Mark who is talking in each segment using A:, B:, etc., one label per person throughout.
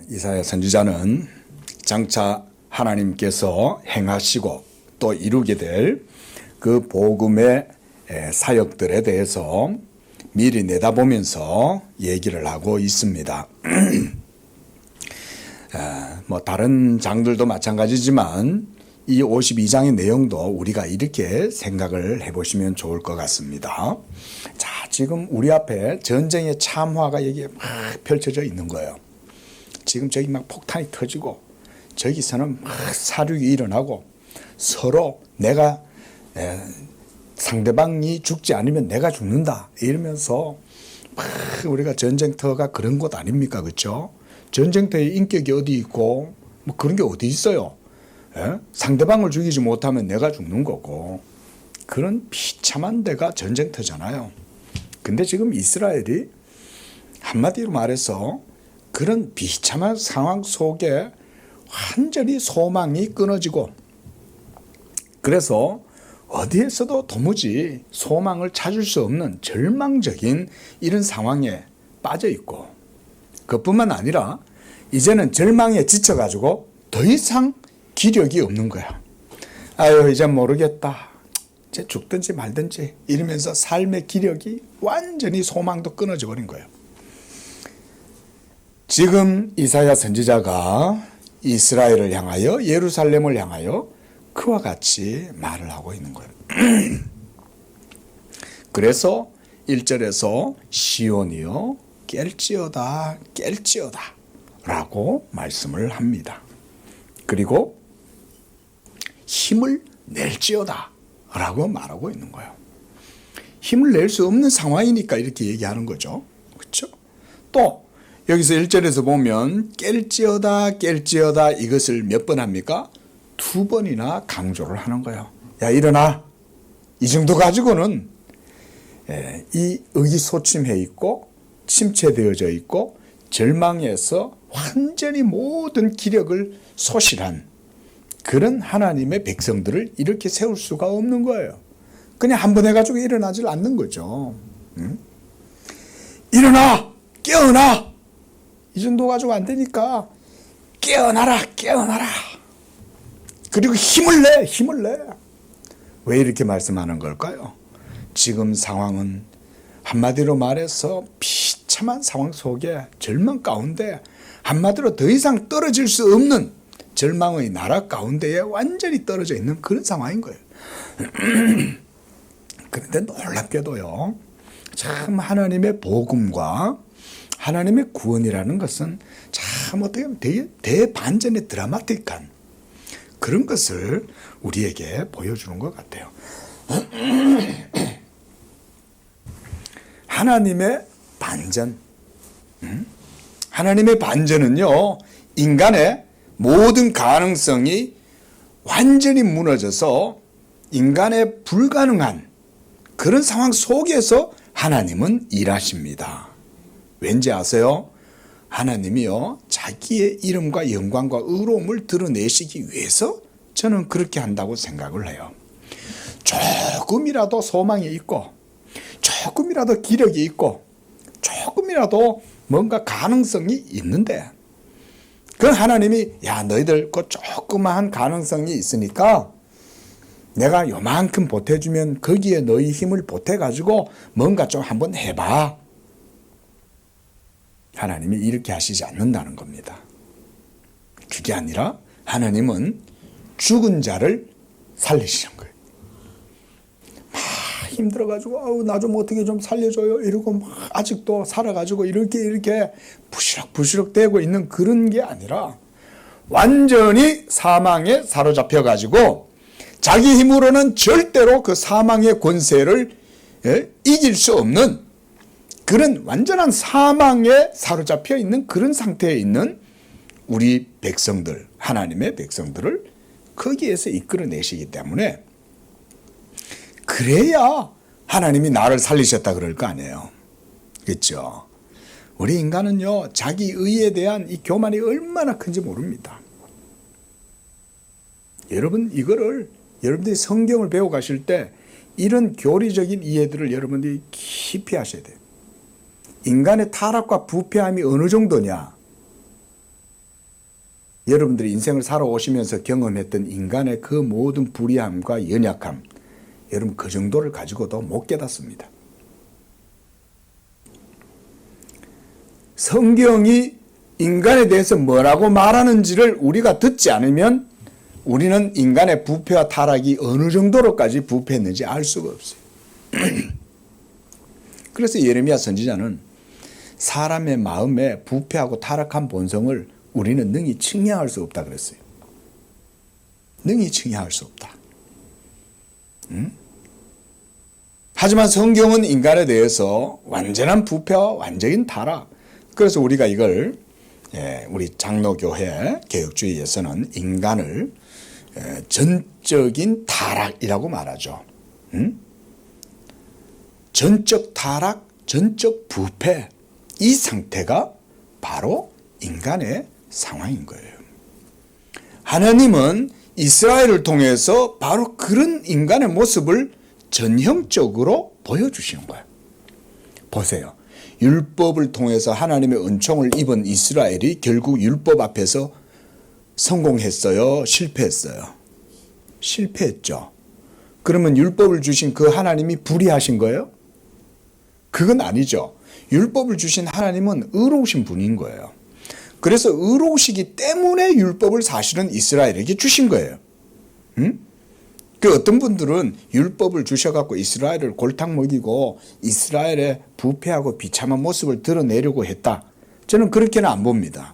A: 이사야 선지자는 장차 하나님께서 행하시고 또 이루게 될 그 복음의 사역들에 대해서 미리 내다보면서 얘기를 하고 있습니다. 뭐 다른 장들도 마찬가지지만 이 52장의 내용도 우리가 이렇게 생각을 해보시면 좋을 것 같습니다. 자, 지금 우리 앞에 전쟁의 참화가 여기에 막 펼쳐져 있는 거예요. 지금 저기 막 폭탄이 터지고 저기서는 막 사륙이 일어나고 서로 내가 상대방이 죽지 않으면 내가 죽는다 이러면서 막 우리가 전쟁터가 그런 곳 아닙니까? 그렇죠? 전쟁터의 인격이 어디 있고 뭐 그런 게 어디 있어요? 상대방을 죽이지 못하면 내가 죽는 거고 그런 비참한 데가 전쟁터잖아요. 근데 지금 이스라엘이 한마디로 말해서 그런 비참한 상황 속에 완전히 소망이 끊어지고 그래서 어디에서도 도무지 소망을 찾을 수 없는 절망적인 이런 상황에 빠져 있고 그뿐만 아니라 이제는 절망에 지쳐가지고 더 이상 기력이 없는 거야. 아유 이제 모르겠다. 이제 죽든지 말든지 이러면서 삶의 기력이 완전히 소망도 끊어져 버린 거예요. 지금 이사야 선지자가 이스라엘을 향하여 예루살렘을 향하여 그와 같이 말을 하고 있는 거예요. 그래서 1절에서 시온이여 깰지어다 깰지어다 라고 말씀을 합니다. 그리고 힘을 낼지어다 라고 말하고 있는 거예요. 힘을 낼 수 없는 상황이니까 이렇게 얘기하는 거죠. 그렇죠? 또 여기서 1절에서 보면 깰지어다 깰지어다 이것을 몇 번 합니까? 2번이나 강조를 하는 거예요. 야 일어나. 이 정도 가지고는 이 의기소침해 있고 침체되어져 있고 절망에서 완전히 모든 기력을 소실한 그런 하나님의 백성들을 이렇게 세울 수가 없는 거예요. 그냥 한 번 해가지고 일어나질 않는 거죠. 일어나! 깨어나! 이 정도 가지고 안 되니까 깨어나라! 깨어나라! 그리고 힘을 내! 힘을 내! 왜 이렇게 말씀하는 걸까요? 지금 상황은 한마디로 말해서 비참한 상황 속에 절망 가운데 한마디로 더 이상 떨어질 수 없는 절망의 나라 가운데에 완전히 떨어져 있는 그런 상황인 거예요. 그런데 놀랍게도요. 참 하나님의 복음과 하나님의 구원이라는 것은 참 어떻게 보면 되게 대반전의 드라마틱한 그런 것을 우리에게 보여주는 것 같아요. 하나님의 반전. 하나님의 반전은요, 인간의 모든 가능성이 완전히 무너져서 인간의 불가능한 그런 상황 속에서 하나님은 일하십니다. 왠지 아세요? 하나님이요, 자기의 이름과 영광과 의로움을 드러내시기 위해서 저는 그렇게 한다고 생각을 해요. 조금이라도 소망이 있고, 조금이라도 기력이 있고, 조금이라도 뭔가 가능성이 있는데, 그 하나님이, 야, 너희들 그 조그마한 가능성이 있으니까, 내가 요만큼 보태주면 거기에 너희 힘을 보태가지고 뭔가 좀 한번 해봐. 하나님이 이렇게 하시지 않는다는 겁니다. 그게 아니라 하나님은 죽은 자를 살리시는 거예요. 막 힘들어가지고 나 좀 어떻게 좀 살려줘요 이러고 막 아직도 살아가지고 이렇게 부시럭부시럭 대고 있는 그런 게 아니라 완전히 사망에 사로잡혀가지고 자기 힘으로는 절대로 그 사망의 권세를 이길 수 없는 그런 완전한 사망에 사로잡혀 있는 그런 상태에 있는 우리 백성들, 하나님의 백성들을 거기에서 이끌어내시기 때문에 그래야 하나님이 나를 살리셨다 그럴 거 아니에요. 그렇죠? 우리 인간은요, 자기 의에 대한 이 교만이 얼마나 큰지 모릅니다. 여러분, 이거를 여러분들이 성경을 배워 가실 때 이런 교리적인 이해들을 여러분들이 깊이 하셔야 돼요. 인간의 타락과 부패함이 어느 정도냐? 여러분들이 인생을 살아오시면서 경험했던 인간의 그 모든 불의함과 연약함, 여러분 그 정도를 가지고도 못 깨닫습니다. 성경이 인간에 대해서 뭐라고 말하는지를 우리가 듣지 않으면 우리는 인간의 부패와 타락이 어느 정도로까지 부패했는지 알 수가 없어요. 그래서 예레미야 선지자는 사람의 마음에 부패하고 타락한 본성을 우리는 능히 측량할 수 없다 그랬어요. 능히 측량할 수 없다. 하지만 성경은 인간에 대해서 완전한 부패와 완전한 타락. 그래서 우리가 이걸 우리 장로교회 개혁주의에서는 인간을 전적인 타락이라고 말하죠. 전적 타락, 전적 부패, 이 상태가 바로 인간의 상황인 거예요. 하나님은 이스라엘을 통해서 바로 그런 인간의 모습을 전형적으로 보여주시는 거예요. 보세요. 율법을 통해서 하나님의 은총을 입은 이스라엘이 결국 율법 앞에서 성공했어요? 실패했어요? 실패했죠. 그러면 율법을 주신 그 하나님이 불의하신 거예요? 그건 아니죠. 율법을 주신 하나님은 의로우신 분인 거예요. 그래서 의로우시기 때문에 율법을 사실은 이스라엘에게 주신 거예요. 그 어떤 분들은 율법을 주셔갖고 이스라엘을 골탕 먹이고 이스라엘의 부패하고 비참한 모습을 드러내려고 했다. 저는 그렇게는 안 봅니다.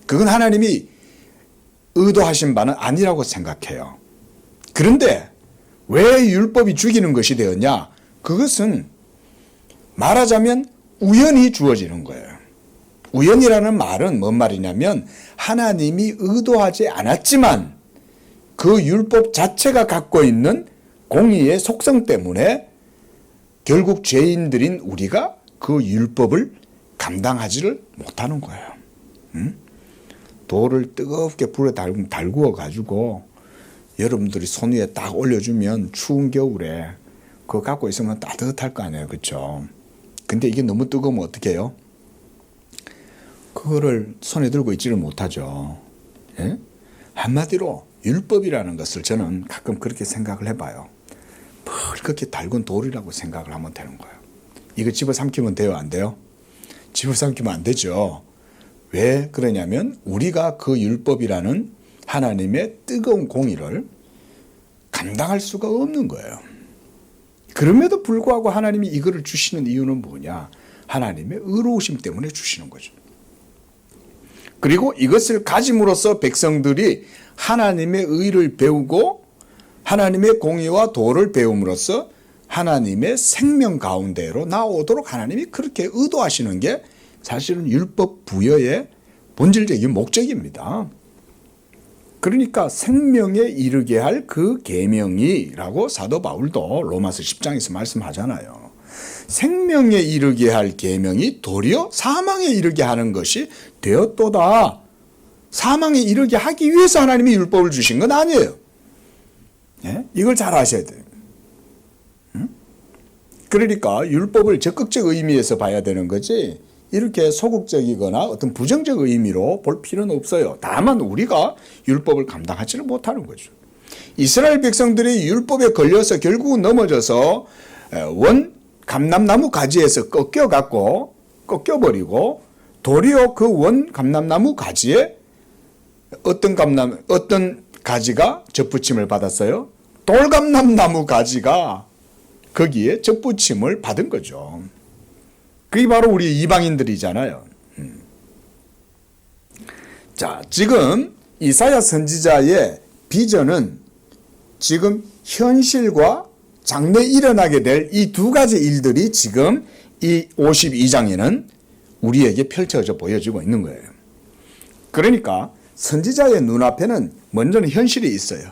A: 그건 하나님이 의도하신 바는 아니라고 생각해요. 그런데 왜 율법이 죽이는 것이 되었냐? 그것은 말하자면 우연히 주어지는 거예요. 우연이라는 말은 뭔 말이냐면 하나님이 의도하지 않았지만 그 율법 자체가 갖고 있는 공의의 속성 때문에 결국 죄인들인 우리가 그 율법을 감당하지를 못하는 거예요. 돌을 뜨겁게 불에 달구어 가지고 여러분들이 손 위에 딱 올려주면 추운 겨울에 그거 갖고 있으면 따뜻할 거 아니에요. 그렇죠? 근데 이게 너무 뜨거우면 어떻게 해요? 그거를 손에 들고 있지를 못하죠. 예? 한마디로 율법이라는 것을 저는 가끔 그렇게 생각을 해봐요. 그렇게 달군 돌이라고 생각을 하면 되는 거예요. 이거 집어삼키면 돼요? 안 돼요? 집어삼키면 안 되죠. 왜 그러냐면 우리가 그 율법이라는 하나님의 뜨거운 공의를 감당할 수가 없는 거예요. 그럼에도 불구하고 하나님이 이거를 주시는 이유는 뭐냐? 하나님의 의로우심 때문에 주시는 거죠. 그리고 이것을 가짐으로써 백성들이 하나님의 의를 배우고 하나님의 공의와 도를 배움으로써 하나님의 생명 가운데로 나오도록 하나님이 그렇게 의도하시는 게 사실은 율법 부여의 본질적인 목적입니다. 그러니까 생명에 이르게 할 그 계명이라고 사도 바울도 로마서 10장에서 말씀하잖아요. 생명에 이르게 할 계명이 도리어 사망에 이르게 하는 것이 되었도다. 사망에 이르게 하기 위해서 하나님이 율법을 주신 건 아니에요. 예? 이걸 잘 아셔야 돼요. 그러니까 율법을 적극적 의미에서 봐야 되는 거지 이렇게 소극적이거나 어떤 부정적 의미로 볼 필요는 없어요. 다만 우리가 율법을 감당하지를 못하는 거죠. 이스라엘 백성들이 율법에 걸려서 결국은 넘어져서 원 감람나무 가지에서 꺾여버리고 도리어 그 원 감람나무 가지에 어떤 가지가 접붙임을 받았어요? 돌감람나무 가지가 거기에 접붙임을 받은 거죠. 그게 바로 우리 이방인들이잖아요. 자, 지금 이사야 선지자의 비전은 지금 현실과 장래 일어나게 될 이 두 가지 일들이 지금 이 52장에는 우리에게 펼쳐져 보여지고 있는 거예요. 그러니까 선지자의 눈앞에는 먼저는 현실이 있어요.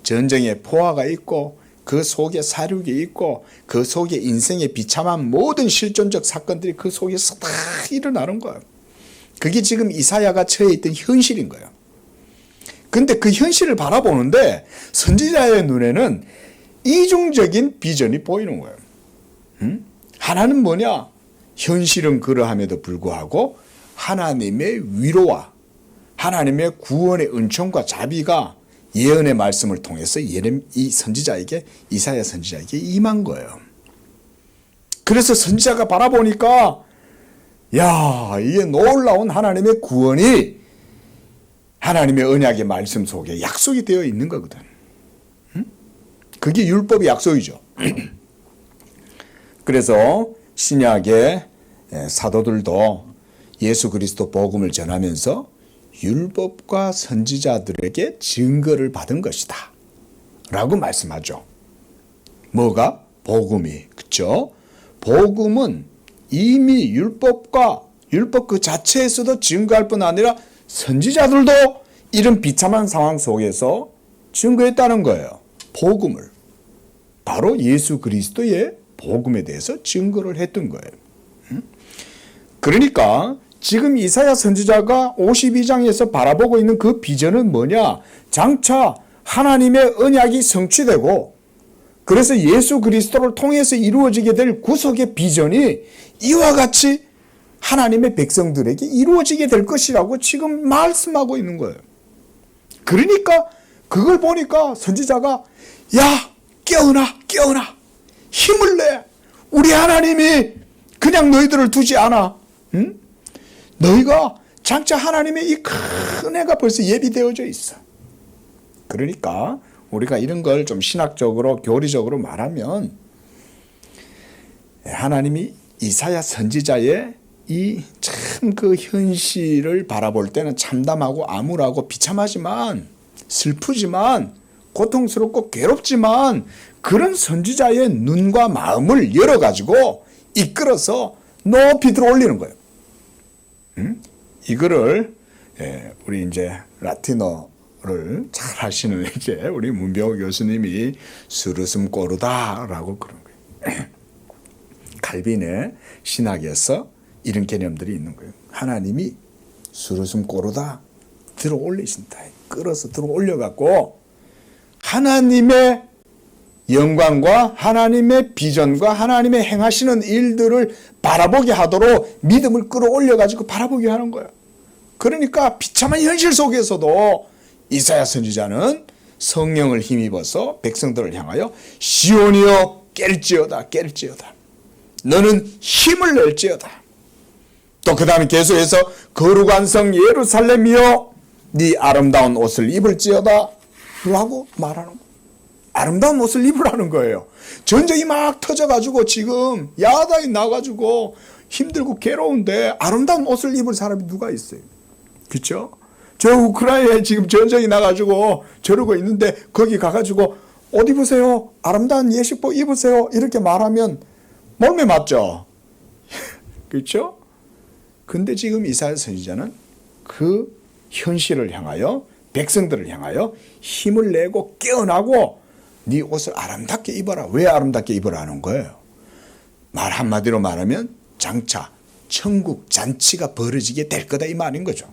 A: 전쟁의 포화가 있고 그 속에 사륙이 있고 그 속에 인생의 비참한 모든 실존적 사건들이 그 속에서 다 일어나는 거예요. 그게 지금 이사야가 처해 있던 현실인 거예요. 근데 그 현실을 바라보는데 선지자의 눈에는 이중적인 비전이 보이는 거예요. 하나는 뭐냐? 현실은 그러함에도 불구하고 하나님의 위로와 하나님의 구원의 은총과 자비가 예언의 말씀을 통해서 이 선지자에게, 이사야 선지자에게 임한 거예요. 그래서 선지자가 바라보니까 야, 이게 놀라운 하나님의 구원이 하나님의 언약의 말씀 속에 약속이 되어 있는 거거든. 그게 율법의 약속이죠. 그래서 신약의 사도들도 예수 그리스도 복음을 전하면서 율법과 선지자들에게 증거를 받은 것이다 라고 말씀하죠. 뭐가? 복음이. 그렇죠? 복음은 이미 율법 그 자체에서도 증거할 뿐 아니라 선지자들도 이런 비참한 상황 속에서 증거했다는 거예요. 복음을. 바로 예수 그리스도의 복음에 대해서 증거를 했던 거예요. 그러니까 지금 이사야 선지자가 52장에서 바라보고 있는 그 비전은 뭐냐? 장차 하나님의 언약이 성취되고 그래서 예수 그리스도를 통해서 이루어지게 될 구속의 비전이 이와 같이 하나님의 백성들에게 이루어지게 될 것이라고 지금 말씀하고 있는 거예요. 그러니까 그걸 보니까 선지자가 야, 깨어나 힘을 내. 우리 하나님이 그냥 너희들을 두지 않아. 응? 너희가 장차 하나님의 이 큰 애가 벌써 예비되어져 있어. 그러니까 우리가 이런 걸 좀 신학적으로 교리적으로 말하면 하나님이 이사야 선지자의 이 참 그 현실을 바라볼 때는 참담하고 암울하고 비참하지만 슬프지만 고통스럽고 괴롭지만 그런 선지자의 눈과 마음을 열어가지고 이끌어서 높이 들어올리는 거예요. 이거를 우리 이제 라틴어를 잘 하시는 이제 우리 문병호 교수님이 수르슴 꼬르다라고 그런 거예요. 칼빈의 신학에서 이런 개념들이 있는 거예요. 하나님이 수르슴 꼬르다 들어 올리신다. 끌어서 들어 올려갖고 하나님의 영광과 하나님의 비전과 하나님의 행하시는 일들을 바라보게 하도록 믿음을 끌어올려가지고 바라보게 하는 거예요. 그러니까 비참한 현실 속에서도 이사야 선지자는 성령을 힘입어서 백성들을 향하여 시온이여 깰지어다 너는 힘을 낼지어다. 또 그 다음에 계속해서 거룩한 성 예루살렘이여 네 아름다운 옷을 입을지어다 라고 말하는 거예요. 아름다운 옷을 입으라는 거예요. 전쟁이 막 터져가지고 지금 야단이 나가지고 힘들고 괴로운데 아름다운 옷을 입을 사람이 누가 있어요? 그렇죠? 저 우크라이나에 지금 전쟁이 나가지고 저러고 있는데 거기 가가지고 옷 입으세요. 아름다운 예식복 입으세요. 이렇게 말하면 몸에 맞죠? 그렇죠? 근데 지금 이사야 선지자는 그 현실을 향하여 백성들을 향하여 힘을 내고 깨어나고 네 옷을 아름답게 입어라. 왜 아름답게 입어라 하는 거예요? 말 한마디로 말하면 장차 천국 잔치가 벌어지게 될 거다 이 말인 거죠.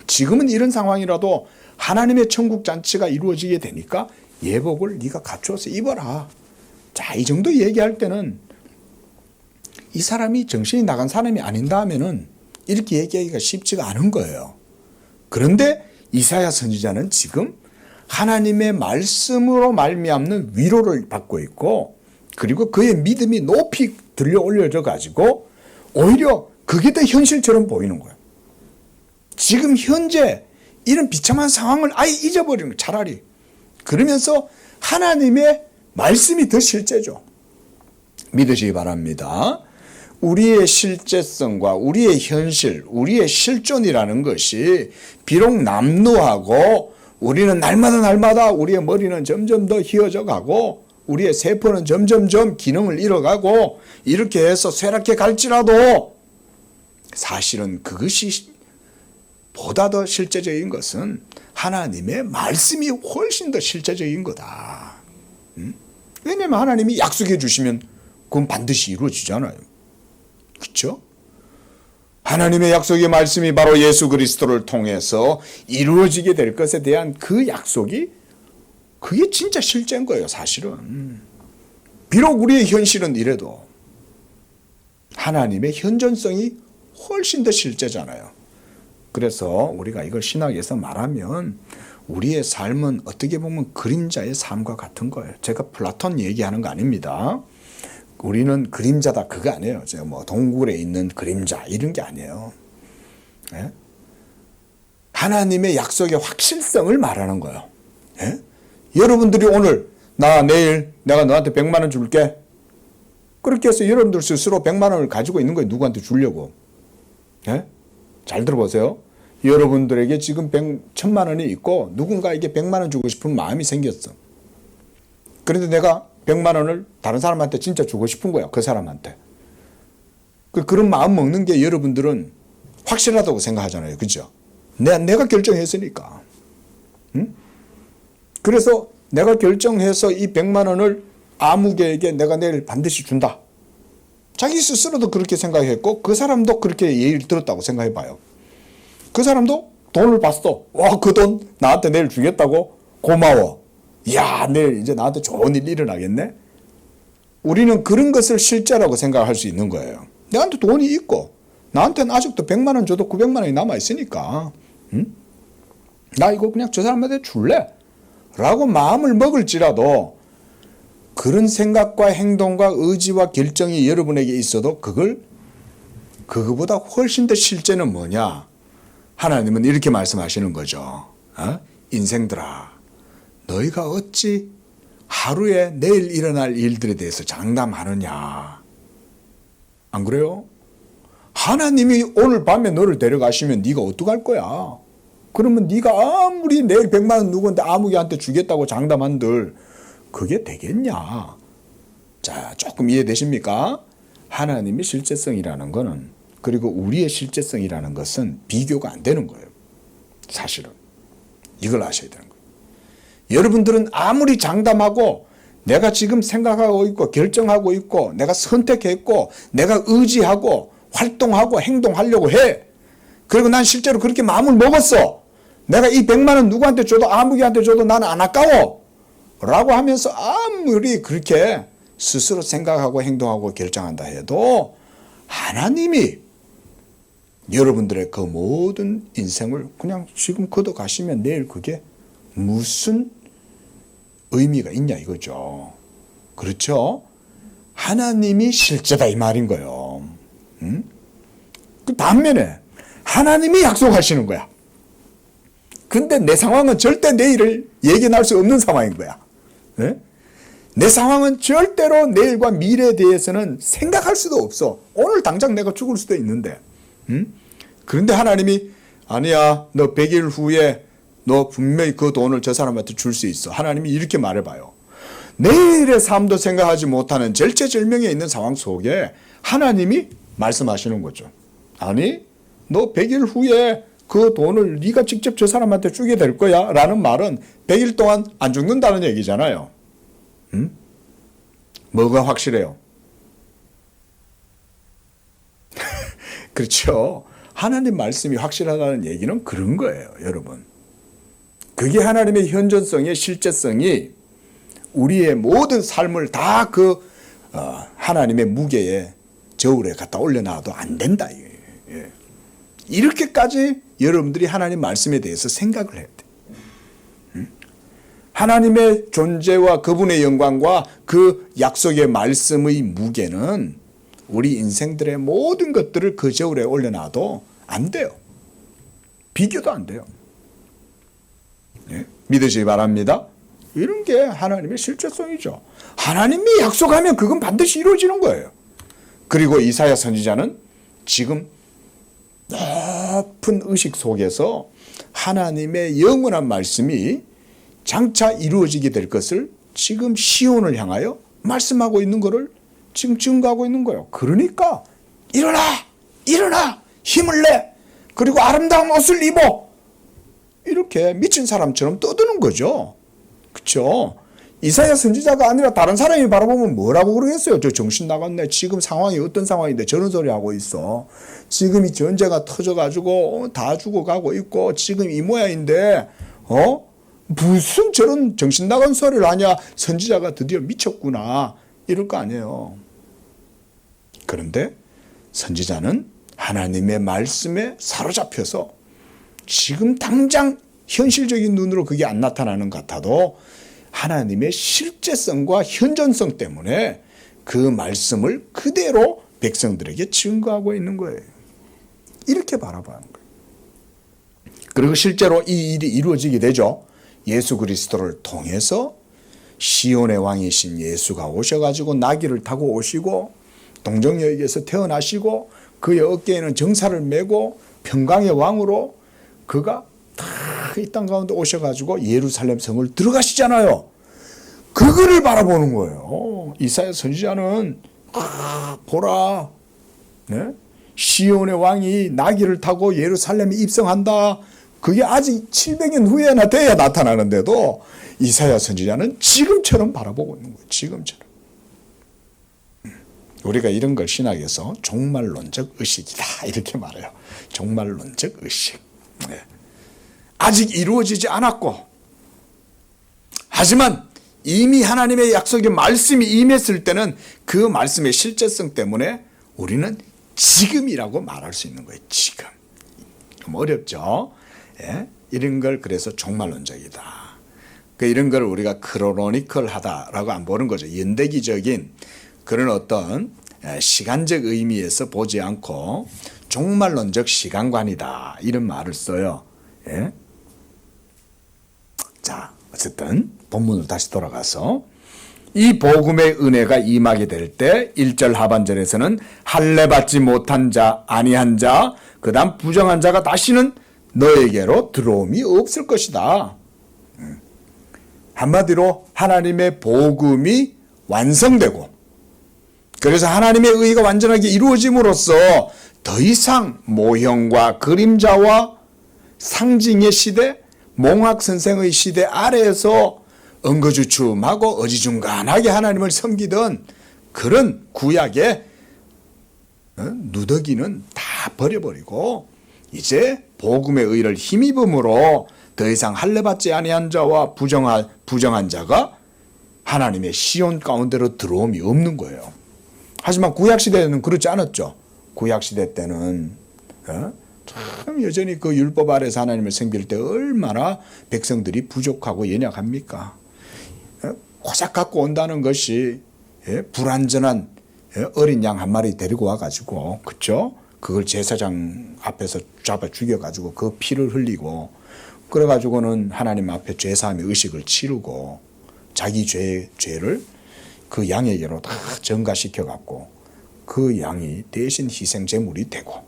A: 지금은 이런 상황이라도 하나님의 천국 잔치가 이루어지게 되니까 예복을 네가 갖추어서 입어라. 자, 이 정도 얘기할 때는 이 사람이 정신이 나간 사람이 아닌다 하면은 이렇게 얘기하기가 쉽지가 않은 거예요. 그런데 이사야 선지자는 지금 하나님의 말씀으로 말미암는 위로를 받고 있고 그리고 그의 믿음이 높이 들려 올려져 가지고 오히려 그게 더 현실처럼 보이는 거예요. 지금 현재 이런 비참한 상황을 아예 잊어버리는 거예요. 차라리. 그러면서 하나님의 말씀이 더 실제죠. 믿으시기 바랍니다. 우리의 실제성과 우리의 현실, 우리의 실존이라는 것이 비록 남루하고 우리는 날마다 우리의 머리는 점점 더 휘어져 가고 우리의 세포는 점점점 기능을 잃어가고 이렇게 해서 쇠락해 갈지라도 사실은 그것이 보다 더 실제적인 것은 하나님의 말씀이 훨씬 더 실제적인 거다. 왜냐하면 하나님이 약속해 주시면 그건 반드시 이루어지잖아요. 그렇죠? 하나님의 약속의 말씀이 바로 예수 그리스도를 통해서 이루어지게 될 것에 대한 그 약속이 그게 진짜 실제인 거예요. 사실은. 비록 우리의 현실은 이래도 하나님의 현존성이 훨씬 더 실제잖아요. 그래서 우리가 이걸 신학에서 말하면 우리의 삶은 어떻게 보면 그림자의 삶과 같은 거예요. 제가 플라톤 얘기하는 거 아닙니다. 우리는 그림자다 그거 아니에요. 제가 뭐 동굴에 있는 그림자 이런 게 아니에요. 예? 하나님의 약속의 확실성을 말하는 거예요. 예? 여러분들이 오늘 내일 내가 너한테 100만 원 줄게. 그렇게 해서 여러분들 스스로 100만 원을 가지고 있는 거예요. 누구한테 주려고. 예? 잘 들어보세요. 여러분들에게 지금 1000만 원이 있고 누군가에게 100만 원 주고 싶은 마음이 생겼어. 그런데 내가 100만 원을 다른 사람한테 진짜 주고 싶은 거야. 그 사람한테. 그런 마음 먹는 게 여러분들은 확실하다고 생각하잖아요. 그죠? 내가 결정했으니까. 응? 그래서 내가 결정해서 이 100만 원을 아무개에게 내가 내일 반드시 준다. 자기 스스로도 그렇게 생각했고 그 사람도 그렇게 예의를 들었다고 생각해봐요. 그 사람도 돈을 봤어. 와, 그 돈 나한테 내일 주겠다고? 고마워. 이야, 내일 이제 나한테 좋은 일이 일어나겠네? 우리는 그런 것을 실제라고 생각할 수 있는 거예요. 내한테 돈이 있고 나한테는 아직도 100만 원 줘도 900만 원이 남아있으니까 응? 나 이거 그냥 저 사람한테 줄래? 라고 마음을 먹을지라도 그런 생각과 행동과 의지와 결정이 여러분에게 있어도 그거보다 훨씬 더 실제는 뭐냐? 하나님은 이렇게 말씀하시는 거죠. 인생들아, 너희가 어찌 하루에 내일 일어날 일들에 대해서 장담하느냐? 안 그래요? 하나님이 오늘 밤에 너를 데려가시면 네가 어떡할 거야? 그러면 네가 아무리 내일 100만 원 누구한테 아무개한테 주겠다고 장담한들 그게 되겠냐? 자, 조금 이해되십니까? 하나님의 실제성이라는 거는 그리고 우리의 실제성이라는 것은 비교가 안 되는 거예요. 사실은. 이걸 아셔야 되는 거예요. 여러분들은 아무리 장담하고 내가 지금 생각하고 있고 결정하고 있고 내가 선택했고 내가 의지하고 활동하고 행동하려고 해. 그리고 난 실제로 그렇게 마음을 먹었어. 내가 이 100만 원 누구한테 줘도 아무개한테 줘도 나는 안 아까워. 라고 하면서 아무리 그렇게 스스로 생각하고 행동하고 결정한다 해도 하나님이 여러분들의 그 모든 인생을 그냥 지금 걷어가시면 내일 그게 무슨 의미가 있냐 이거죠. 그렇죠? 하나님이 실제다 이 말인 거예요. 그 반면에 하나님이 약속하시는 거야. 근데 내 상황은 절대 내일을 예견할 수 없는 상황인 거야. 네? 내 상황은 절대로 내일과 미래에 대해서는 생각할 수도 없어. 오늘 당장 내가 죽을 수도 있는데. 그런데 하나님이 아니야, 너 100일 후에 너 분명히 그 돈을 저 사람한테 줄 수 있어. 하나님이 이렇게 말해봐요. 내일의 삶도 생각하지 못하는 절체절명에 있는 상황 속에 하나님이 말씀하시는 거죠. 아니, 너 100일 후에 그 돈을 네가 직접 저 사람한테 주게 될 거야 라는 말은 100일 동안 안 죽는다는 얘기잖아요. 뭐가 확실해요? 그렇죠. 하나님 말씀이 확실하다는 얘기는 그런 거예요, 여러분. 그게 하나님의 현존성의 실제성이 우리의 모든 삶을 다 하나님의 무게에 저울에 갖다 올려놔도 안 된다. 예. 이렇게까지 여러분들이 하나님 말씀에 대해서 생각을 해야 돼. 하나님의 존재와 그분의 영광과 그 약속의 말씀의 무게는 우리 인생들의 모든 것들을 그 저울에 올려놔도 안 돼요. 비교도 안 돼요. 예? 믿으시기 바랍니다. 이런 게 하나님의 실제성이죠. 하나님이 약속하면 그건 반드시 이루어지는 거예요. 그리고 이사야 선지자는 지금 높은 의식 속에서 하나님의 영원한 말씀이 장차 이루어지게 될 것을 지금 시온을 향하여 말씀하고 있는 것을 지금 증거하고 있는 거예요. 그러니까 일어나! 일어나! 힘을 내! 그리고 아름다운 옷을 입어! 이렇게 미친 사람처럼 떠드는 거죠. 그렇죠? 이사야 선지자가 아니라 다른 사람이 바라보면 뭐라고 그러겠어요? 저 정신 나갔네. 지금 상황이 어떤 상황인데 저런 소리 하고 있어. 지금 이 전쟁가 터져가지고 다 죽어가고 있고 지금 이 모양인데 무슨 저런 정신 나간 소리를 하냐. 선지자가 드디어 미쳤구나. 이럴 거 아니에요. 그런데 선지자는 하나님의 말씀에 사로잡혀서 지금 당장 현실적인 눈으로 그게 안 나타나는 것 같아도 하나님의 실제성과 현존성 때문에 그 말씀을 그대로 백성들에게 증거하고 있는 거예요. 이렇게 바라보는 거예요. 그리고 실제로 이 일이 이루어지게 되죠. 예수 그리스도를 통해서 시온의 왕이신 예수가 오셔가지고 나귀를 타고 오시고 동정여에게서 태어나시고 그의 어깨에는 정사를 메고 평강의 왕으로 그가 다 이 땅 가운데 오셔가지고 예루살렘 성을 들어가시잖아요. 그거를 바라보는 거예요. 이사야 선지자는 보라, 네? 시온의 왕이 나귀를 타고 예루살렘에 입성한다. 그게 아직 700년 후에나 돼야 나타나는데도 이사야 선지자는 지금처럼 바라보고 있는 거예요. 지금처럼. 우리가 이런 걸 신학에서 종말론적 의식이다 이렇게 말해요. 종말론적 의식. 네. 아직 이루어지지 않았고 하지만 이미 하나님의 약속의 말씀이 임했을 때는 그 말씀의 실제성 때문에 우리는 지금이라고 말할 수 있는 거예요. 지금. 좀 어렵죠? 예? 이런 걸 그래서 종말론적이다. 이런 걸 우리가 크로노니컬하다라고 안 보는 거죠. 연대기적인 그런 어떤 시간적 의미에서 보지 않고 종말론적 시간관이다. 이런 말을 써요. 예? 자, 어쨌든 본문으로 다시 돌아가서 이 복음의 은혜가 임하게 될 때 1절 하반절에서는 할례 받지 못한 자, 아니한 자, 그 다음 부정한 자가 다시는 너에게로 들어옴이 없을 것이다. 한마디로 하나님의 복음이 완성되고 그래서 하나님의 의가 완전하게 이루어짐으로써 더 이상 모형과 그림자와 상징의 시대, 몽학 선생의 시대 아래에서 엉거주춤하고 어지중간하게 하나님을 섬기던 그런 구약의 누더기는 다 버려버리고 이제 복음의 의를 힘입음으로 더 이상 할례받지 아니한 자와 부정한 자가 하나님의 시온 가운데로 들어옴이 없는 거예요. 하지만 구약시대에는 그렇지 않았죠. 구약시대 때는 참 여전히 그 율법 아래서 하나님을 섬길 때 얼마나 백성들이 부족하고 연약합니까? 고작 갖고 온다는 것이 불완전한 어린 양 한 마리 데리고 와가지고 그렇죠? 그걸 제사장 앞에서 잡아 죽여가지고 그 피를 흘리고 그래가지고는 하나님 앞에 죄사함의 의식을 치르고 자기 죄를 그 양에게로 다 전가시켜갖고 그 양이 대신 희생제물이 되고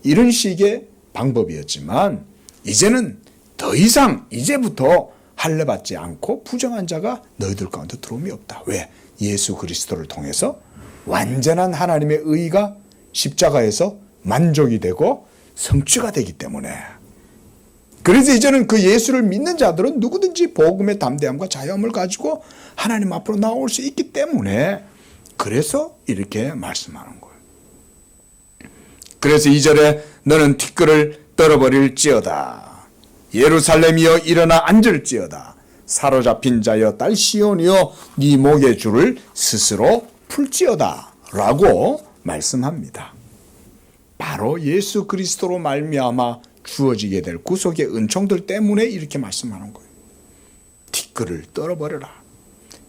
A: 이런 식의 방법이었지만 이제는 더 이상 이제부터 할례받지 않고 부정한 자가 너희들 가운데 들어옴이 없다. 왜? 예수 그리스도를 통해서 완전한 하나님의 의가 십자가에서 만족이 되고 성취가 되기 때문에 그래서 이제는 그 예수를 믿는 자들은 누구든지 복음의 담대함과 자유함을 가지고 하나님 앞으로 나올 수 있기 때문에 그래서 이렇게 말씀하는 거예요. 그래서 2절에 너는 티끌을 떨어버릴지어다. 예루살렘이여 일어나 앉을지어다. 사로잡힌 자여 딸 시온이여 네 목의 줄을 스스로 풀지어다 라고 말씀합니다. 바로 예수 그리스도로 말미암아 주어지게 될 구속의 은총들 때문에 이렇게 말씀하는 거예요. 티끌을 떨어버려라.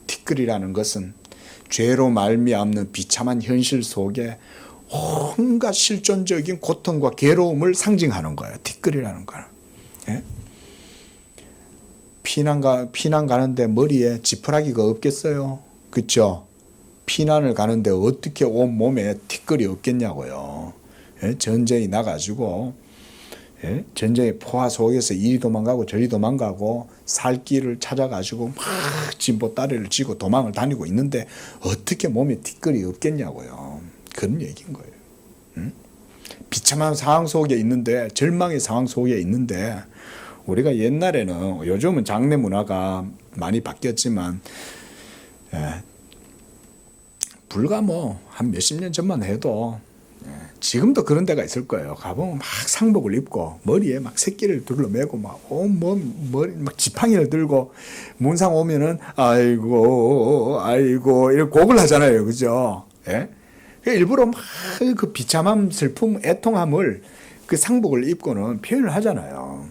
A: 티끌이라는 것은 죄로 말미암는 비참한 현실 속에 온갖 실존적인 고통과 괴로움을 상징하는 거예요. 티끌이라는 거는. 예? 피난 가는데 머리에 지푸라기가 없겠어요. 그렇죠? 피난을 가는데 어떻게 온 몸에 티끌이 없겠냐고요. 예? 전쟁이 나가지고 예? 전쟁의 포화 속에서 이리 도망가고 저리 도망가고 살 길을 찾아가지고 막 진보다리를 쥐고 도망을 다니고 있는데 어떻게 몸에 티끌이 없겠냐고요. 그런 얘기인 거예요. 응? 비참한 상황 속에 있는데 절망의 상황 속에 있는데 우리가 옛날에는 요즘은 장례 문화가 많이 바뀌었지만 불과 한 몇십 년 전만 해도 지금도 그런 데가 있을 거예요. 가보면 막 상복을 입고 머리에 막 새끼를 둘러매고 막 온몸 머리 막 지팡이를 들고 문상 오면은 아이고 이렇게 곡을 하잖아요, 그죠? 예? 일부러 막 그 비참함, 슬픔, 애통함을 그 상복을 입고는 표현을 하잖아요.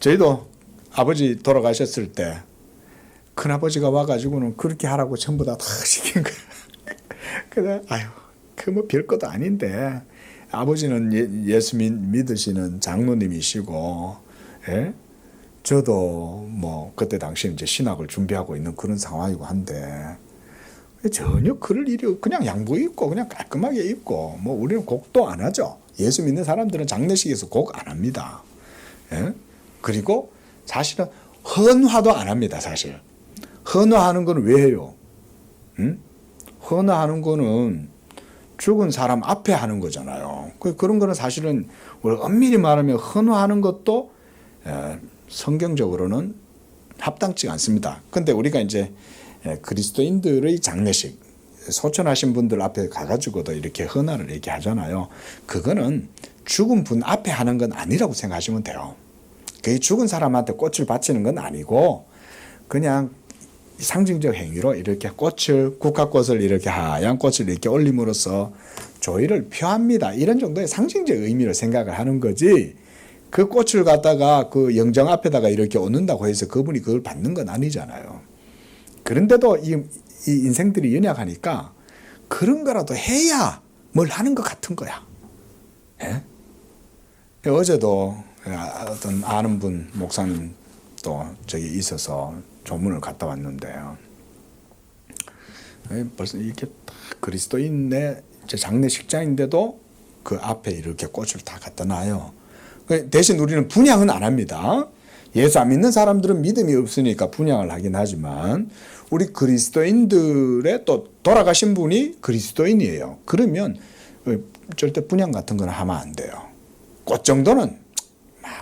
A: 저희도 아버지 돌아가셨을 때 큰아버지가 와가지고는 그렇게 하라고 전부 다 시킨 거예요. 그래, 아유, 그 뭐 별것도 아닌데, 아버지는 예수 믿으시는 장로님이시고, 예? 저도 뭐 그때 당시 이제 신학을 준비하고 있는 그런 상황이고 한데, 전혀 그럴 일이 그냥 양복 입고 그냥 깔끔하게 입고, 뭐 우리는 곡도 안 하죠. 예수 믿는 사람들은 장례식에서 곡 안 합니다. 예? 그리고 사실은 헌화도 안 합니다. 사실 헌화하는 거는 왜 해요? 헌화하는 거는 죽은 사람 앞에 하는 거잖아요. 그런 거는 사실은 우리 엄밀히 말하면 헌화하는 것도 성경적으로는 합당치 않습니다. 근데 우리가 이제 그리스도인들의 장례식, 소천하신 분들 앞에 가가지고도 이렇게 헌화를 얘기하잖아요. 그거는 죽은 분 앞에 하는 건 아니라고 생각하시면 돼요. 그 죽은 사람한테 꽃을 바치는 건 아니고 그냥 상징적 행위로 이렇게 꽃을, 국화꽃을 이렇게 하얀 꽃을 이렇게 올림으로써 조의를 표합니다. 이런 정도의 상징적 의미로 생각을 하는 거지, 그 꽃을 갖다가 그 영정 앞에다가 이렇게 얹는다고 해서 그분이 그걸 받는 건 아니잖아요. 그런데도 이 인생들이 연약하니까 그런 거라도 해야 뭘 하는 것 같은 거야. 예? 어제도 어떤 아는 분 목사님 또 저기 있어서 조문을 갔다 왔는데요. 벌써 이렇게 그리스도인의 장례식장인데도 그 앞에 이렇게 꽃을 다 갖다 놔요. 대신 우리는 분향은 안 합니다. 예수 안 믿는 사람들은 믿음이 없으니까 분향을 하긴 하지만 우리 그리스도인들의 또 돌아가신 분이 그리스도인이에요. 그러면 절대 분향 같은 건 하면 안 돼요. 꽃 정도는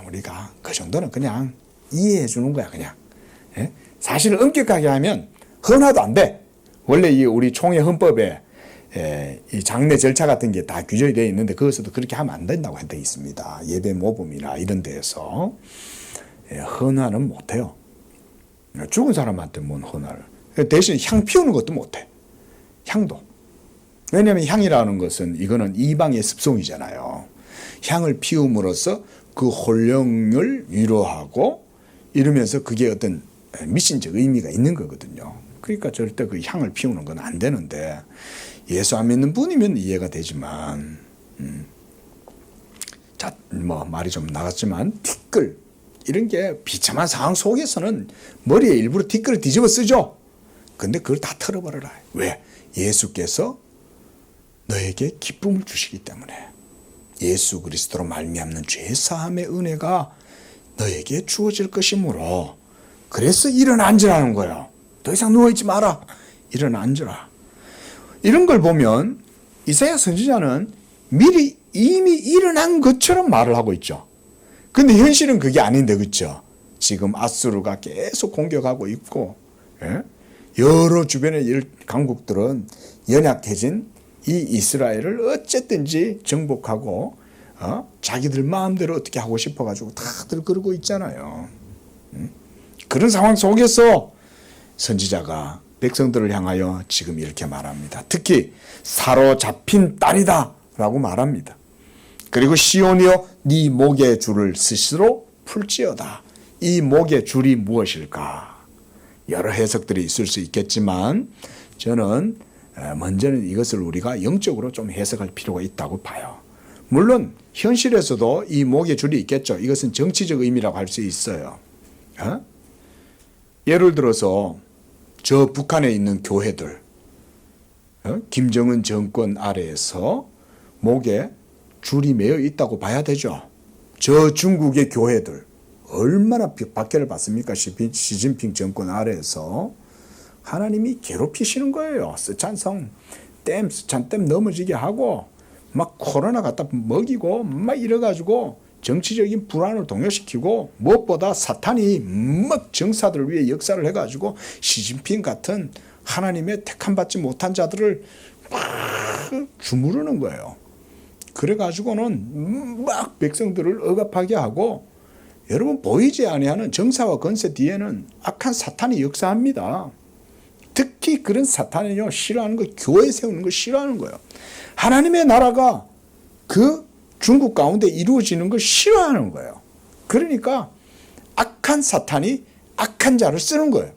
A: 우리가 그 정도는 그냥 이해해 주는 거야, 그냥. 예? 사실 엄격하게 하면 헌화도 안 돼. 원래 이 우리 총회 헌법에 이 장례 절차 같은 게 다 규정이 되어 있는데 그것에도 그렇게 하면 안 된다고 되어 있습니다. 예배 모범이나 이런 데에서 헌화는 못 해요. 죽은 사람한테 뭔 헌화를. 대신 향 피우는 것도 못 해. 향도. 왜냐하면 향이라는 것은 이거는 이방의 습성이잖아요. 향을 피움으로써 그 혼령을 위로하고 이러면서 그게 어떤 미신적 의미가 있는 거거든요. 그러니까 절대 그 향을 피우는 건 안 되는데, 예수 안 믿는 분이면 이해가 되지만, 자, 뭐 말이 좀 나갔지만 티끌 이런 게 비참한 상황 속에서는 머리에 일부러 티끌을 뒤집어 쓰죠. 근데 그걸 다 털어버려라. 왜? 예수께서 너에게 기쁨을 주시기 때문에. 예수 그리스도로 말미암는 죄사함의 은혜가 너에게 주어질 것이므로, 그래서 일어나 앉으라는 거예요. 더 이상 누워있지 마라. 일어나 앉으라. 이런 걸 보면 이사야 선지자는 미리 이미 일어난 것처럼 말을 하고 있죠. 근데 현실은 그게 아닌데, 그렇죠? 지금 아수르가 계속 공격하고 있고, 여러 주변의 강국들은 연약해진 이 이스라엘을 어쨌든지 정복하고 자기들 마음대로 어떻게 하고 싶어가지고 다들 그러고 있잖아요. 그런 상황 속에서 선지자가 백성들을 향하여 지금 이렇게 말합니다. 특히 사로잡힌 딸이다 라고 말합니다. 그리고 시온이여 네 목의 줄을 스스로 풀지어다. 이 목의 줄이 무엇일까? 여러 해석들이 있을 수 있겠지만 저는 먼저는 이것을 우리가 영적으로 좀 해석할 필요가 있다고 봐요. 물론 현실에서도 이 목의 줄이 있겠죠. 이것은 정치적 의미라고 할 수 있어요. 예를 들어서 저 북한에 있는 교회들, 김정은 정권 아래에서 목에 줄이 매여 있다고 봐야 되죠. 저 중국의 교회들 얼마나 박해를 받습니까? 시진핑 정권 아래에서 하나님이 괴롭히시는 거예요. 스촨성 스촨댐 넘어지게 하고 막 코로나 갖다 먹이고 막 이래가지고 정치적인 불안을 동요시키고, 무엇보다 사탄이 막 정사들을 위해 역사를 해가지고 시진핑 같은 하나님의 택함받지 못한 자들을 막 주무르는 거예요. 그래가지고는 막 백성들을 억압하게 하고, 여러분 보이지 아니하는 정사와 권세 뒤에는 악한 사탄이 역사합니다. 특히 그런 사탄이요 싫어하는 거, 교회 세우는 거 싫어하는 거예요. 하나님의 나라가 그 중국 가운데 이루어지는 걸 싫어하는 거예요. 그러니까 악한 사탄이 악한 자를 쓰는 거예요.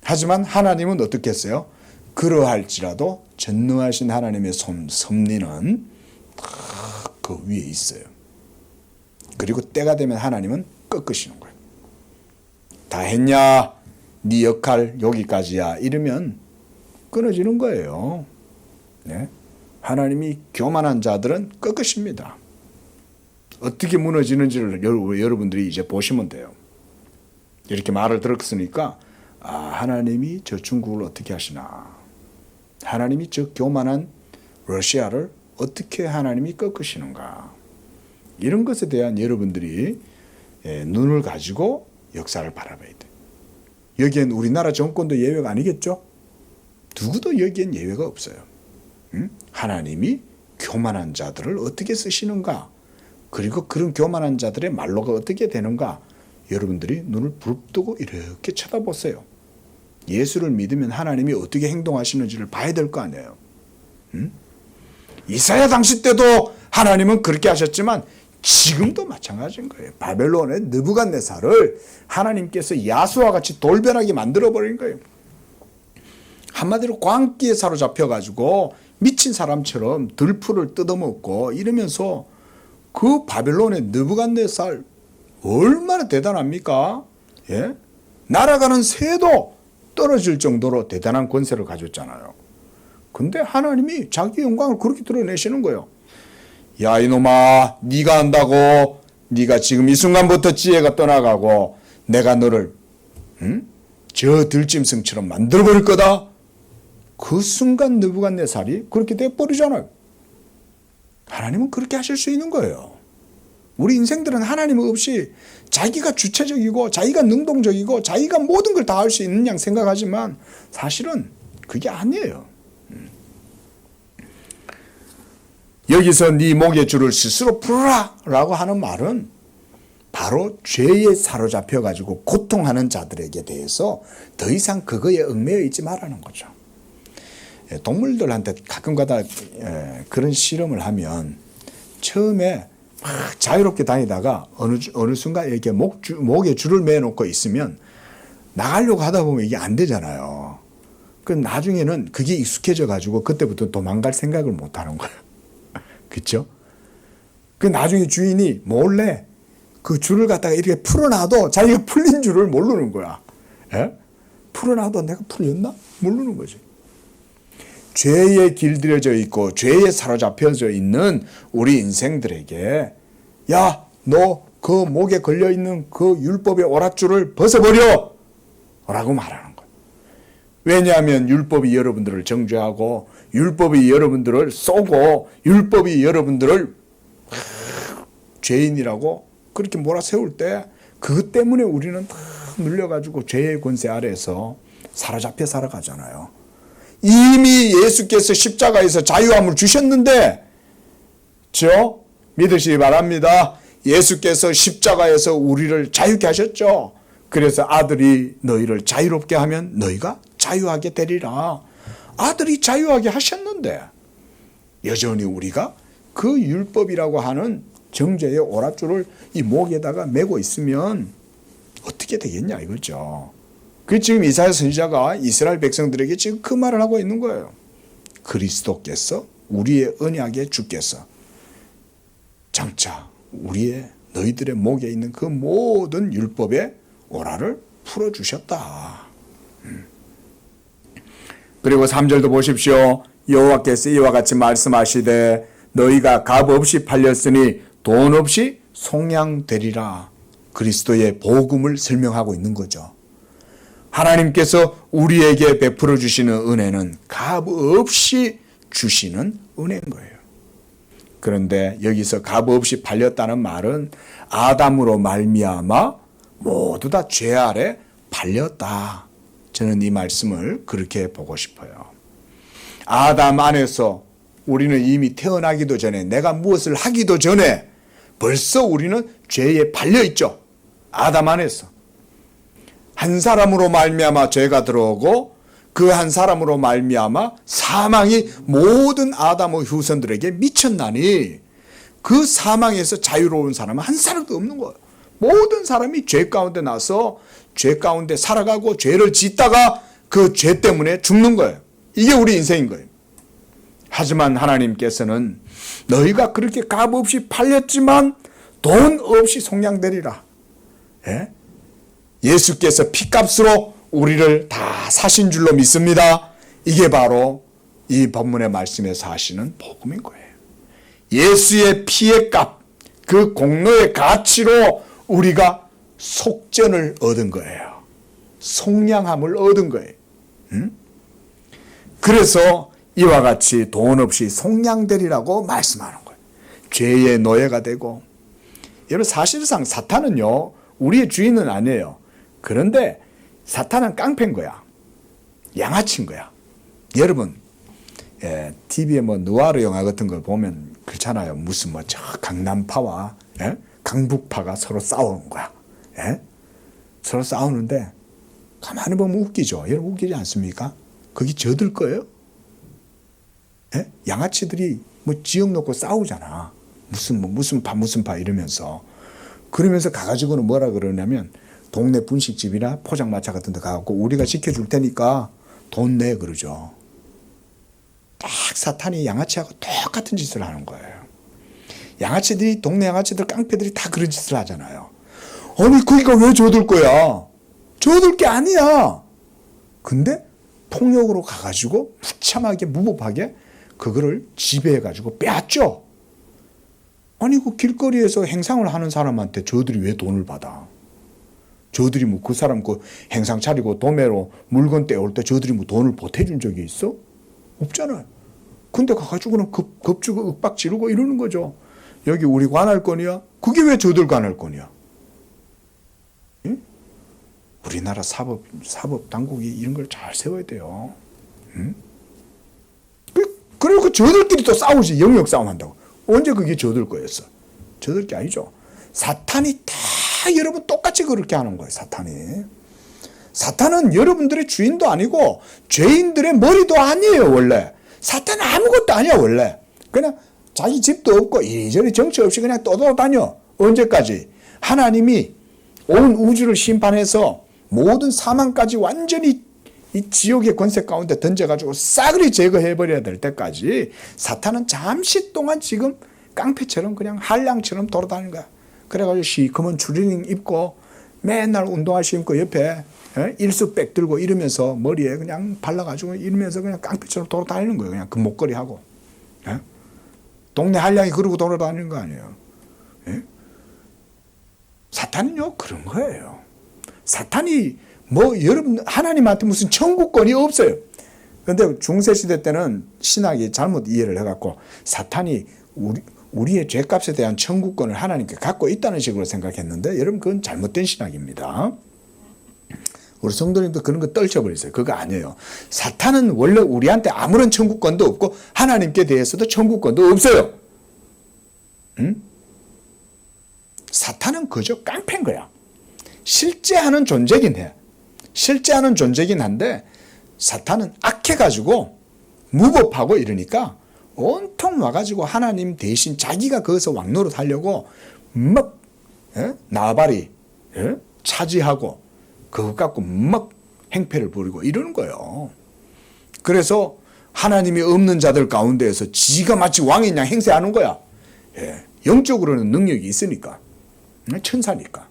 A: 하지만 하나님은 어떻게 했어요? 그러할지라도 전능하신 하나님의 섭리는 그 위에 있어요. 그리고 때가 되면 하나님은 꺾으시는 거예요. 다 했냐? 네 역할 여기까지야. 이러면 끊어지는 거예요. 네? 하나님이 교만한 자들은 꺾으십니다. 어떻게 무너지는지를 여러분들이 이제 보시면 돼요. 이렇게 말을 들었으니까 하나님이 저 중국을 어떻게 하시나, 하나님이 저 교만한 러시아를 어떻게 하나님이 꺾으시는가, 이런 것에 대한 여러분들이 눈을 가지고 역사를 바라봐야 돼요. 여기엔 우리나라 정권도 예외가 아니겠죠? 누구도 여기엔 예외가 없어요. 하나님이 교만한 자들을 어떻게 쓰시는가, 그리고 그런 교만한 자들의 말로가 어떻게 되는가, 여러분들이 눈을 부릅뜨고 이렇게 쳐다보세요. 예수를 믿으면 하나님이 어떻게 행동하시는지를 봐야 될 거 아니에요. 이사야 당시 때도 하나님은 그렇게 하셨지만 지금도 마찬가지인 거예요. 바벨론의 느부갓네살을 하나님께서 야수와 같이 돌변하게 만들어버린 거예요. 한마디로 광기에 사로잡혀가지고 미친 사람처럼 들풀을 뜯어먹고 이러면서 그 바벨론의 느부갓네살 얼마나 대단합니까? 예? 날아가는 새도 떨어질 정도로 대단한 권세를 가졌잖아요. 근데 하나님이 자기 영광을 그렇게 드러내시는 거예요. 야 이놈아, 네가 한다고, 네가 지금 이 순간부터 지혜가 떠나가고 내가 너를 저 들짐승처럼 만들어버릴 거다. 그 순간 느부갓네살이 그렇게 돼버리잖아요. 하나님은 그렇게 하실 수 있는 거예요. 우리 인생들은 하나님 없이 자기가 주체적이고 자기가 능동적이고 자기가 모든 걸 다 할 수 있는 양 생각하지만 사실은 그게 아니에요. 여기서 네 목의 줄을 스스로 풀어라 라고 하는 말은 바로 죄에 사로잡혀가지고 고통하는 자들에게 대해서 더 이상 그거에 얽매여 있지 말라는 거죠. 동물들한테 가끔가다 그런 실험을 하면 처음에 막 자유롭게 다니다가 어느 순간 이렇게 목에 줄을 매놓고 있으면 나가려고 하다 보면 이게 안 되잖아요. 그럼 나중에는 그게 익숙해져 가지고 그때부터 도망갈 생각을 못 하는 거예요. 그렇죠? 그 나중에 주인이 몰래 그 줄을 갖다가 이렇게 풀어놔도 자기가 풀린 줄을 모르는 거야. 예? 풀어놔도 내가 풀렸나? 모르는 거지. 죄에 길들여져 있고 죄에 사로잡혀져 있는 우리 인생들에게 야, 너 그 목에 걸려있는 그 율법의 오랏줄을 벗어버려! 라고 말하는 거예요. 왜냐하면 율법이 여러분들을 정죄하고 율법이 여러분들을 쏘고 율법이 여러분들을 죄인이라고 그렇게 몰아세울 때 그것 때문에 우리는 다 눌려가지고 죄의 권세 아래에서 사로잡혀 살아가잖아요. 이미 예수께서 십자가에서 자유함을 주셨는데 믿으시기 바랍니다. 예수께서 십자가에서 우리를 자유케 하셨죠. 그래서 아들이 너희를 자유롭게 하면 너희가 자유하게 되리라. 아들이 자유하게 하셨는데 여전히 우리가 그 율법이라고 하는 정죄의 오랏줄을 이 목에다가 메고 있으면 어떻게 되겠냐 이거죠. 그 지금 이사야 선지자가 이스라엘 백성들에게 지금 그 말을 하고 있는 거예요. 그리스도께서 우리의 언약의 주께서 장차 너희들의 목에 있는 그 모든 율법의 오라를 풀어주셨다. 그리고 3절도 보십시오. 여호와께서 이와 같이 말씀하시되 너희가 값 없이 팔렸으니 돈 없이 속량되리라. 그리스도의 복음을 설명하고 있는 거죠. 하나님께서 우리에게 베풀어 주시는 은혜는 값 없이 주시는 은혜인 거예요. 그런데 여기서 값 없이 팔렸다는 말은 아담으로 말미암아 모두 다 죄 아래 팔렸다. 저는 이 말씀을 그렇게 보고 싶어요. 아담 안에서 우리는 이미 태어나기도 전에 내가 무엇을 하기도 전에 벌써 우리는 죄에 팔려 있죠. 아담 안에서. 한 사람으로 말미암아 죄가 들어오고 그 한 사람으로 말미암아 사망이 모든 아담의 후손들에게 미쳤나니 그 사망에서 자유로운 사람은 한 사람도 없는 거예요. 모든 사람이 죄 가운데 나서 죄 가운데 살아가고 죄를 짓다가 그 죄 때문에 죽는 거예요. 이게 우리 인생인 거예요. 하지만 하나님께서는 너희가 그렇게 값없이 팔렸지만 돈 없이 속량되리라. 예? 예수께서 피값으로 우리를 다 사신 줄로 믿습니다. 이게 바로 이 본문의 말씀에서 하시는 복음인 거예요. 예수의 피의 값, 그 공로의 가치로 우리가 속전을 얻은 거예요. 속량함을 얻은 거예요. 그래서 이와 같이 돈 없이 속량되리라고 말씀하는 거예요. 죄의 노예가 되고. 여러분 사실상 사탄은요 우리의 주인은 아니에요. 그런데 사탄은 깡패인 거야. 양아치인 거야. 여러분 TV에 뭐 느와르 영화 같은 걸 보면 그렇잖아요. 무슨 뭐 저 강남파와 강북파가 서로 싸우는 거야. 서로 싸우는데 가만히 보면 웃기죠. 여러분 웃기지 않습니까? 그게 저들 거예요? 양아치들이 뭐 지역 놓고 싸우잖아. 무슨 파 이러면서. 그러면서 가가지고는 뭐라 그러냐면 동네 분식집이나 포장마차 같은 데 가갖고 우리가 지켜줄 테니까 돈 내 그러죠. 딱 사탄이 양아치하고 똑같은 짓을 하는 거예요. 양아치들이 동네 양아치들 깡패들이 다 그런 짓을 하잖아요. 아니 그러니까 왜 줘둘 거야? 줘둘 게 아니야. 근데 폭력으로 가가지고 무참하게 무법하게 그거를 지배해가지고 빼앗죠. 아니 그 길거리에서 행상을 하는 사람한테 저들이 왜 돈을 받아? 저들이 뭐 그 사람 그 행상 차리고 도매로 물건 떼올 때 저들이 뭐 돈을 보태준 적이 있어? 없잖아요. 근데 가가지고는 겁주고 윽박 지르고 이러는 거죠. 여기 우리 관할권이야? 그게 왜 저들 관할권이야? 응? 우리나라 사법 당국이 이런 걸 잘 세워야 돼요. 응? 그리고 저들끼리 또 싸우지. 영역 싸움 한다고. 언제 그게 저들 거였어? 저들 게 아니죠. 사탄이 다 여러분 똑같이 그렇게 하는 거예요. 사탄은 여러분들의 주인도 아니고 죄인들의 머리도 아니에요. 원래 사탄은 아무것도 아니야. 원래 그냥 자기 집도 없고 이리저리 정처 없이 그냥 떠돌아다녀. 언제까지? 하나님이 온 우주를 심판해서 모든 사망까지 완전히 이 지옥의 권세 가운데 던져가지고 싸그리 제거해버려야 될 때까지 사탄은 잠시 동안 지금 깡패처럼 그냥 한량처럼 돌아다니는 거야. 그래가지고 시커먼 추리닝 입고 맨날 운동화 신고 옆에 일수백 들고 이러면서 머리에 그냥 발라가지고 이러면서 그냥 깡패처럼 돌아다니는 거예요. 그냥 그 목걸이 하고. 동네 한량이 그러고 돌아다니는 거 아니에요. 사탄은요 그런 거예요. 사탄이 뭐 여러분 하나님한테 무슨 천국권이 없어요. 그런데 중세시대 때는 신학이 잘못 이해를 해갖고 사탄이 우리의 죄값에 대한 천국권을 하나님께 갖고 있다는 식으로 생각했는데 여러분 그건 잘못된 신학입니다. 우리 성도님도 그런 거 떨쳐버리세요. 그거 아니에요. 사탄은 원래 우리한테 아무런 천국권도 없고 하나님께 대해서도 천국권도 없어요. 응? 사탄은 그저 깡패인 거야. 실제하는 존재긴 해. 실제하는 존재긴 한데 사탄은 악해가지고 무법하고 이러니까 온통 와가지고 하나님 대신 자기가 거기서 왕노릇 하려고 막 나발이 차지하고 그것 갖고 막 행패를 부리고 이러는 거예요. 그래서 하나님이 없는 자들 가운데에서 지가 마치 왕인 양 행세하는 거야. 영적으로는 능력이 있으니까. 천사니까.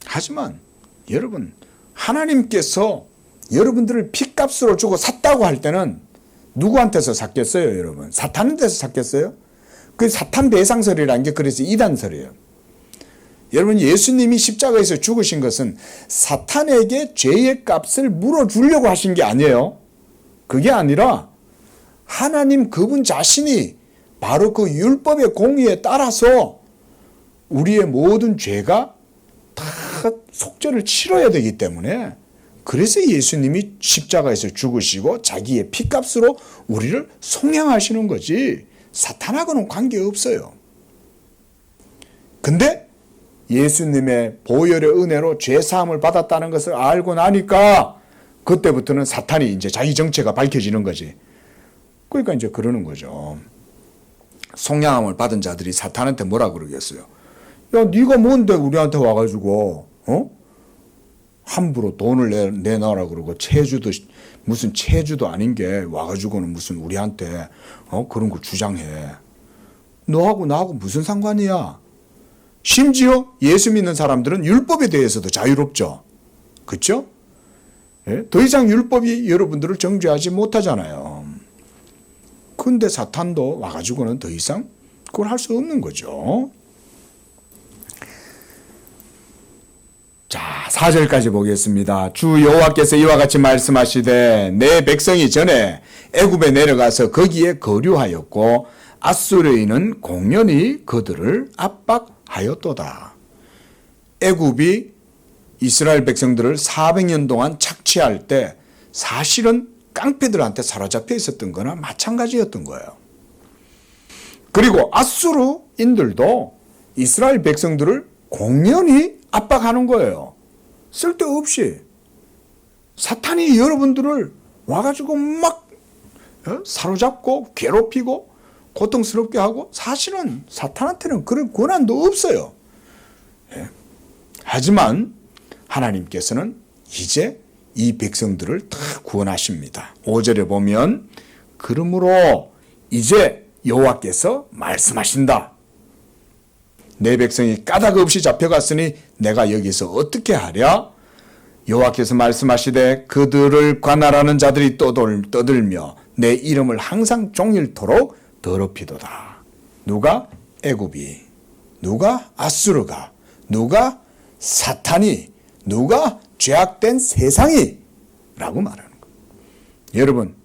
A: 하지만 여러분 하나님께서 여러분들을 피값으로 주고 샀다고 할 때는 누구한테서 샀겠어요? 여러분 사탄한테서 샀겠어요? 그 사탄 배상설이라는 게 그래서 이단설이에요. 여러분 예수님이 십자가에서 죽으신 것은 사탄에게 죄의 값을 물어주려고 하신 게 아니에요. 그게 아니라 하나님 그분 자신이 바로 그 율법의 공의에 따라서 우리의 모든 죄가 다 속죄를 치러야 되기 때문에 그래서 예수님이 십자가에서 죽으시고 자기의 피값으로 우리를 속량하시는 거지 사탄하고는 관계없어요. 근데 예수님의 보혈의 은혜로 죄사함을 받았다는 것을 알고 나니까 그때부터는 사탄이 이제 자기 정체가 밝혀지는 거지. 그러니까 이제 그러는 거죠. 속량함을 받은 자들이 사탄한테 뭐라 그러겠어요? 야, 네가 뭔데 우리한테 와가지고 함부로 돈을 내놔라 그러고 체주도 무슨 체주도 아닌 게 와가지고는 무슨 우리한테 그런 거 주장해. 너하고 나하고 무슨 상관이야? 심지어 예수 믿는 사람들은 율법에 대해서도 자유롭죠. 그렇죠? 예? 더 이상 율법이 여러분들을 정죄하지 못하잖아요. 근데 사탄도 와가지고는 더 이상 그걸 할 수 없는 거죠. 자, 4절까지 보겠습니다. 주 여호와께서 이와 같이 말씀하시되 내 백성이 전에 애굽에 내려가서 거기에 거류하였고 아수르인은 공연히 그들을 압박하였도다. 애굽이 이스라엘 백성들을 400년 동안 착취할 때 사실은 깡패들한테 사로잡혀 있었던 거나 마찬가지였던 거예요. 그리고 아수르인들도 이스라엘 백성들을 공연히 압박하는 거예요. 쓸데없이. 사탄이 여러분들을 와가지고 막 사로잡고 괴롭히고 고통스럽게 하고 사실은 사탄한테는 그런 권한도 없어요. 하지만 하나님께서는 이제 이 백성들을 다 구원하십니다. 5절에 보면 그러므로 이제 여호와께서 말씀하신다. 내 백성이 까닭 없이 잡혀갔으니 내가 여기서 어떻게 하랴? 여호와께서 말씀하시되 그들을 관할하는 자들이 떠들며 내 이름을 항상 종일토록 더럽히도다. 누가? 애굽이. 누가? 아수르가. 누가? 사탄이. 누가? 죄악된 세상이. 라고 말하는 거예요. 여러분,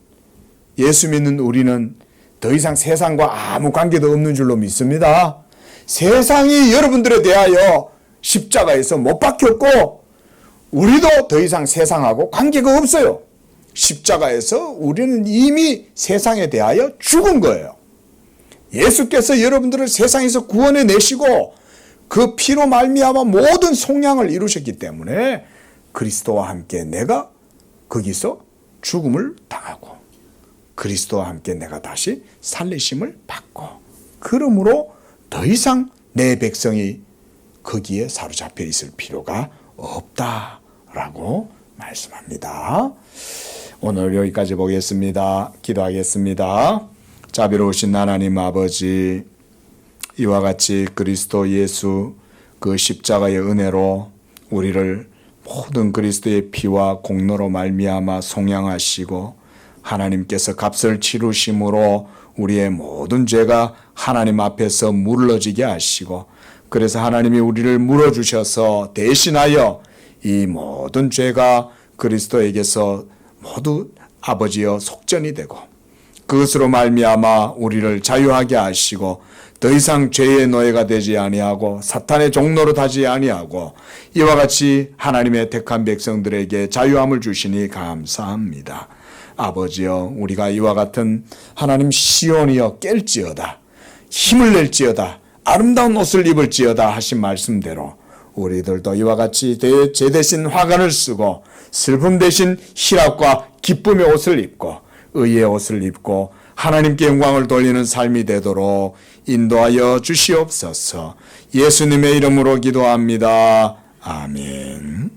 A: 예수 믿는 우리는 더 이상 세상과 아무 관계도 없는 줄로 믿습니다. 세상이 여러분들에 대하여 십자가에서 못 박혔고 우리도 더 이상 세상하고 관계가 없어요. 십자가에서 우리는 이미 세상에 대하여 죽은 거예요. 예수께서 여러분들을 세상에서 구원해 내시고 그 피로 말미암아 모든 속량을 이루셨기 때문에 그리스도와 함께 내가 거기서 죽음을 당하고 그리스도와 함께 내가 다시 살리심을 받고 그러므로 더 이상 내 백성이 거기에 사로잡혀 있을 필요가 없다라고 말씀합니다. 오늘 여기까지 보겠습니다. 기도하겠습니다. 자비로우신 하나님 아버지, 이와 같이 그리스도 예수 그 십자가의 은혜로 우리를 모든 그리스도의 피와 공로로 말미암아 속량하시고 하나님께서 값을 치르심으로 우리의 모든 죄가 하나님 앞에서 물러지게 하시고 그래서 하나님이 우리를 물어주셔서 대신하여 이 모든 죄가 그리스도에게서 모두 아버지여 속전이 되고 그것으로 말미암아 우리를 자유하게 하시고 더 이상 죄의 노예가 되지 아니하고 사탄의 종노로 타지 아니하고 이와 같이 하나님의 택한 백성들에게 자유함을 주시니 감사합니다. 아버지여, 우리가 이와 같은 하나님 시온이여 깰지어다, 힘을 낼지어다, 아름다운 옷을 입을지어다 하신 말씀대로 우리들도 이와 같이 죄 대신 화관을 쓰고 슬픔 대신 희락과 기쁨의 옷을 입고 의의 옷을 입고 하나님께 영광을 돌리는 삶이 되도록 인도하여 주시옵소서. 예수님의 이름으로 기도합니다. 아멘.